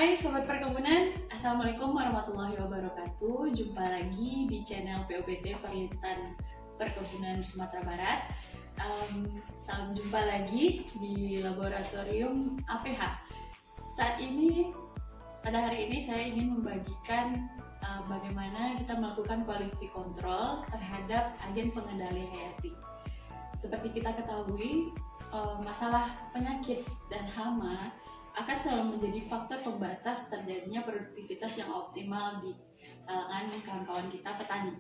Hai Sobat Perkebunan, Assalamualaikum warahmatullahi wabarakatuh. Jumpa lagi di channel POPT Perlitan Perkebunan Sumatera Barat. Salam jumpa lagi di Laboratorium APH. Saat ini, pada hari ini saya ingin membagikan bagaimana kita melakukan quality control terhadap agen pengendali hayati. Seperti kita ketahui, masalah penyakit dan hama akan selalu menjadi faktor pembatas terjadinya produktivitas yang optimal di kalangan kawan-kawan kita petani.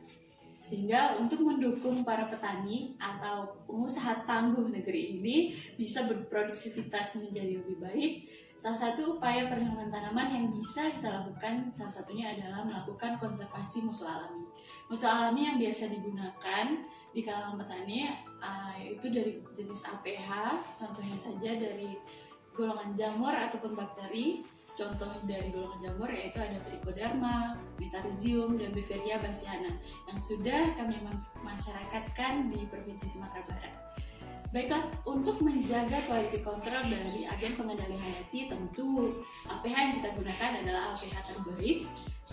Sehingga untuk mendukung para petani atau pengusaha tangguh negeri ini bisa berproduktivitas menjadi lebih baik, salah satu upaya perlindungan tanaman yang bisa kita lakukan salah satunya adalah melakukan konservasi musuh alami. Musuh alami yang biasa digunakan di kalangan petani yaitu dari jenis APH, contohnya saja dari golongan jamur ataupun bakteri. Contoh dari golongan jamur yaitu ada Trichoderma, Metarhizium, dan Beveria bassiana yang sudah kami masyarakatkan di Provinsi Sumatera Barat. Baiklah, untuk menjaga quality control dari agen pengendali hayati, tentu APH yang kita gunakan adalah APH terbaik,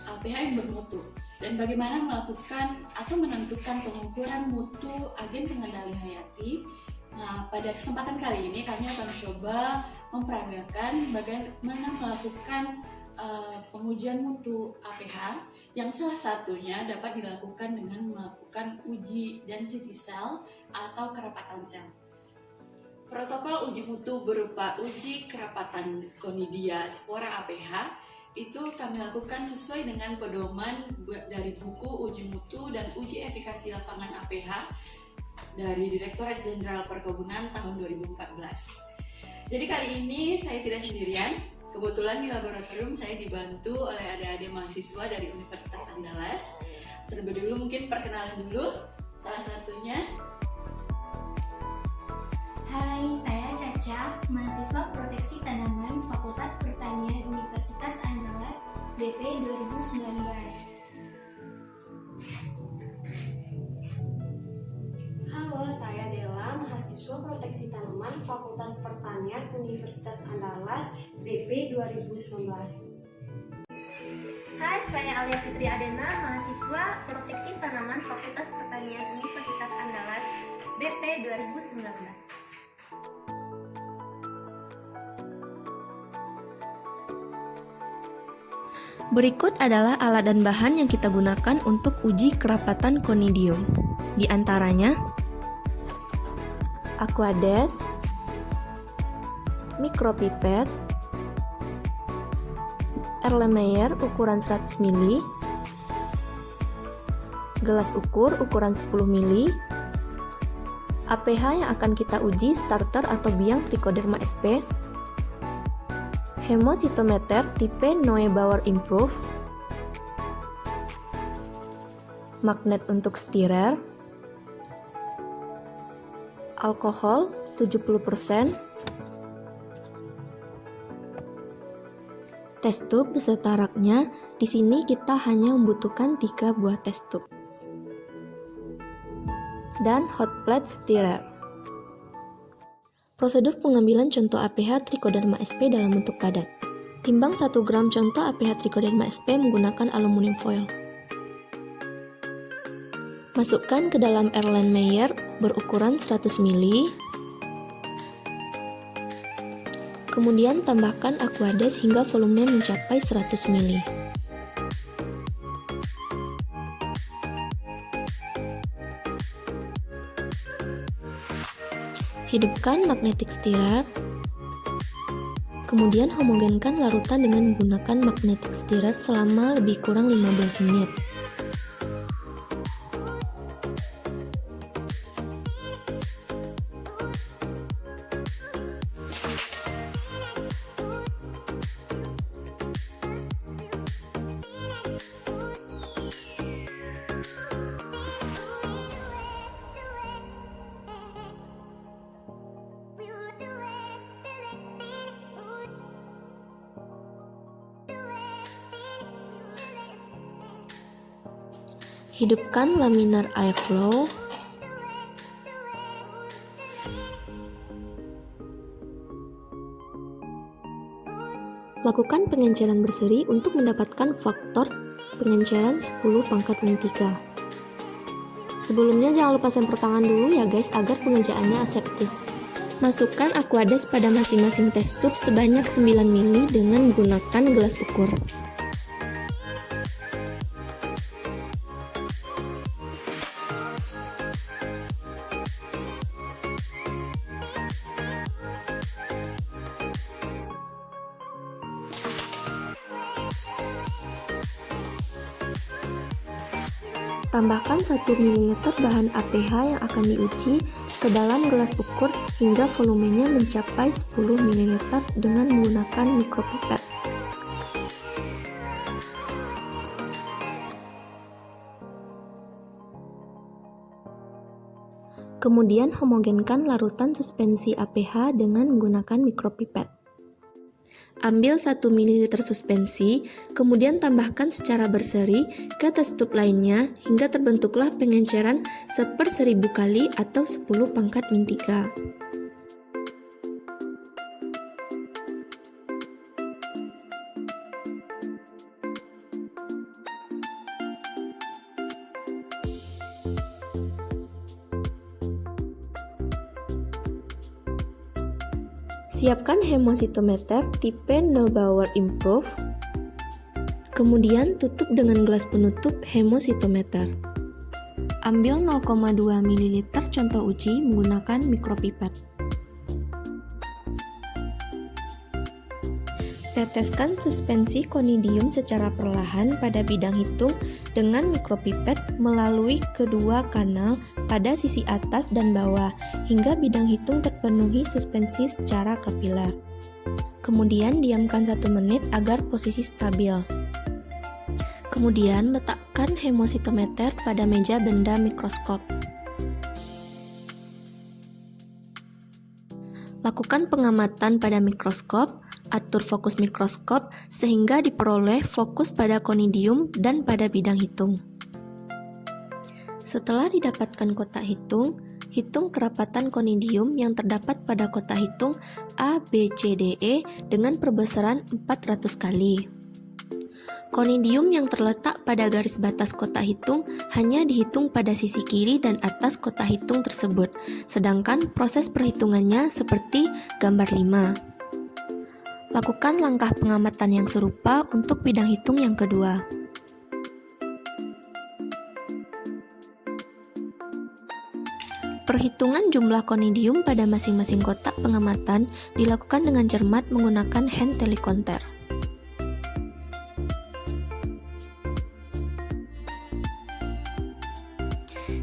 APH yang bermutu. Dan bagaimana melakukan atau menentukan pengukuran mutu agen pengendali hayati? Nah, pada kesempatan kali ini kami akan mencoba memperagakan bagaimana melakukan pengujian mutu APH yang salah satunya dapat dilakukan dengan melakukan uji density cell atau kerapatan sel. Protokol uji mutu berupa uji kerapatan Conidia spora APH itu kami lakukan sesuai dengan pedoman dari buku uji mutu dan uji efikasi lapangan APH dari Direktorat Jenderal Perkebunan tahun 2014. Jadi kali ini saya tidak sendirian. Kebetulan di laboratorium saya dibantu oleh adik-adik mahasiswa dari Universitas Andalas. Terlebih dulu mungkin perkenalan dulu. Salah satunya. Hai, saya Caca, mahasiswa Proteksi Tanaman Fakultas Pertanian Universitas Andalas BP 2019. Halo, saya Dela, mahasiswa Proteksi Tanaman Fakultas Pertanian Universitas Andalas BP 2019. Hai, saya Alia Fitri Adena, mahasiswa Proteksi Tanaman Fakultas Pertanian Universitas Andalas BP 2019. Berikut adalah alat dan bahan yang kita gunakan untuk uji kerapatan Conidium. Di antaranya Aquades, mikropipet, Erlenmeyer ukuran 100 ml, gelas ukur ukuran 10 ml, APH yang akan kita uji starter atau biang Trichoderma sp, hemositometer tipe Neubauer Improve, magnet untuk stirer, alkohol 70%, test tube beserta raknya. Di sini kita hanya membutuhkan 3 buah test tube dan hot plate stirrer. Prosedur pengambilan contoh APH Trichoderma sp dalam bentuk padat. Timbang 1 gram contoh APH Trichoderma sp menggunakan aluminium foil. Masukkan ke dalam Erlenmeyer berukuran 100 ml. Kemudian tambahkan Aquades hingga volume mencapai 100 ml. Hidupkan magnetic stirrer. Kemudian homogenkan larutan dengan menggunakan magnetic stirrer selama lebih kurang 15 menit. Hidupkan laminar airflow. Lakukan pengenceran berseri untuk mendapatkan faktor pengenceran 10 pangkat min 3. Sebelumnya jangan lupa semprot tangan dulu ya guys agar pengerjaannya aseptis. Masukkan Aquades pada masing-masing test tube sebanyak 9 ml dengan menggunakan gelas ukur. Tambahkan 1 ml bahan APH yang akan diuji ke dalam gelas ukur hingga volumenya mencapai 10 ml dengan menggunakan mikropipet. Kemudian homogenkan larutan suspensi APH dengan menggunakan mikropipet. Ambil 1 ml suspensi, kemudian tambahkan secara berseri ke test tube lainnya hingga terbentuklah pengenceran 1/1000 kali atau 10 pangkat min 3. Siapkan hemositometer tipe Neubauer Improve. Kemudian tutup dengan gelas penutup hemositometer. Ambil 0,2 ml contoh uji menggunakan mikropipet. Teteskan suspensi konidium secara perlahan pada bidang hitung dengan mikropipet melalui kedua kanal pada sisi atas dan bawah hingga bidang hitung terpenuhi suspensi secara kapiler. Kemudian diamkan 1 menit agar posisi stabil. Kemudian letakkan hemositometer pada meja benda mikroskop. Lakukan pengamatan pada mikroskop, atur fokus mikroskop sehingga diperoleh fokus pada konidium dan pada bidang hitung. Setelah didapatkan kotak hitung, hitung kerapatan konidium yang terdapat pada kotak hitung A, B, C, D, E dengan perbesaran 400 kali. Konidium yang terletak pada garis batas kotak hitung hanya dihitung pada sisi kiri dan atas kotak hitung tersebut, sedangkan proses perhitungannya seperti gambar 5. Lakukan langkah pengamatan yang serupa untuk bidang hitung yang kedua. Perhitungan jumlah konidium pada masing-masing kotak pengamatan dilakukan dengan cermat menggunakan hand telecounter.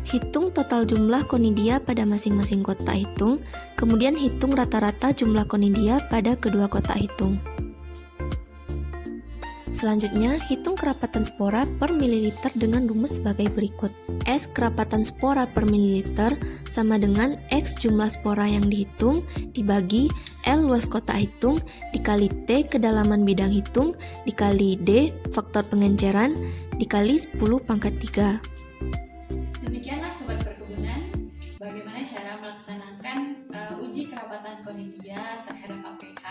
Hitung total jumlah konidia pada masing-masing kotak hitung, kemudian hitung rata-rata jumlah konidia pada kedua kotak hitung. Selanjutnya, hitung kerapatan spora per mililiter dengan rumus sebagai berikut. S kerapatan spora per mililiter sama dengan X jumlah spora yang dihitung dibagi L luas kotak hitung dikali T kedalaman bidang hitung dikali D faktor pengenceran dikali 10 pangkat 3. Demikianlah Sobat Perkebunan, bagaimana cara melaksanakan uji kerapatan konidia terhadap APH,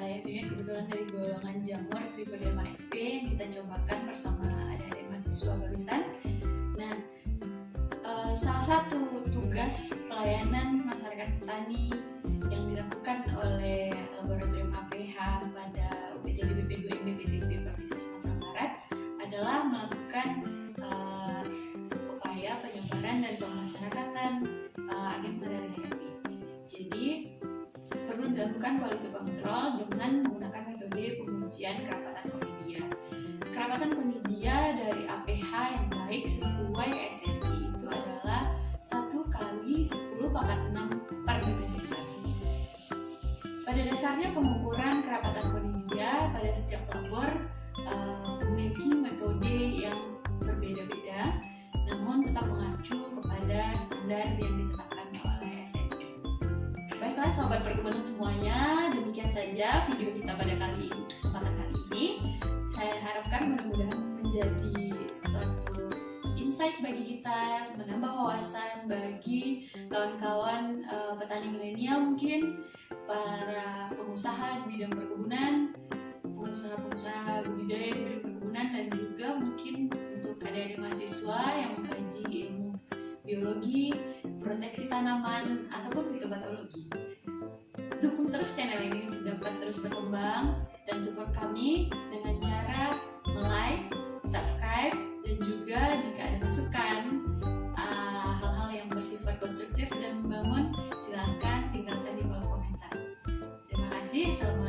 yaitu kebetulan dari golongan jamur Trichoderma sp yang kita cobakan bersama adik-adik mahasiswa barusan. Nah, salah satu tugas pelayanan masyarakat petani yang dilakukan oleh Laboratorium APH pada UPT LBP 2 BPTB Provinsi Sumatera Barat adalah melakukan upaya penyebaran dan pemasyarakatan agen malaria ini. Jadi perlu dilakukan quality control dengan menggunakan metode pengujian kerapatan konidia. Kerapatan konidia dari APH yang baik sesuai SNI itu adalah 1 kali 10 pangkat 6 per meter. Pada dasarnya pengukuran kerapatan konidia pada setiap labor memiliki metode yang berbeda-beda, namun tetap mengacu kepada standar yang ditetapkan oleh SNI. Baiklah Sobat Perkebunan semuanya, demikian saja video kita pada kesempatan kali ini. Saya harapkan mudah-mudahan menjadi suatu insight bagi kita, menambah wawasan bagi kawan-kawan petani milenial mungkin, para pengusaha di bidang perkebunan, pengusaha-pengusaha budidaya di bidang perkebunan, dan juga mungkin untuk adik-adik mahasiswa yang mengkaji ilmu biologi, proteksi tanaman, ataupun fitobatologi. Dukung terus channel ini untuk dapat terus berkembang dan support kami dengan cara like, subscribe, dan juga jika ada masukan hal-hal yang bersifat konstruktif dan membangun, silahkan tinggalkan di kolom komentar. Terima kasih. Assalamualaikum.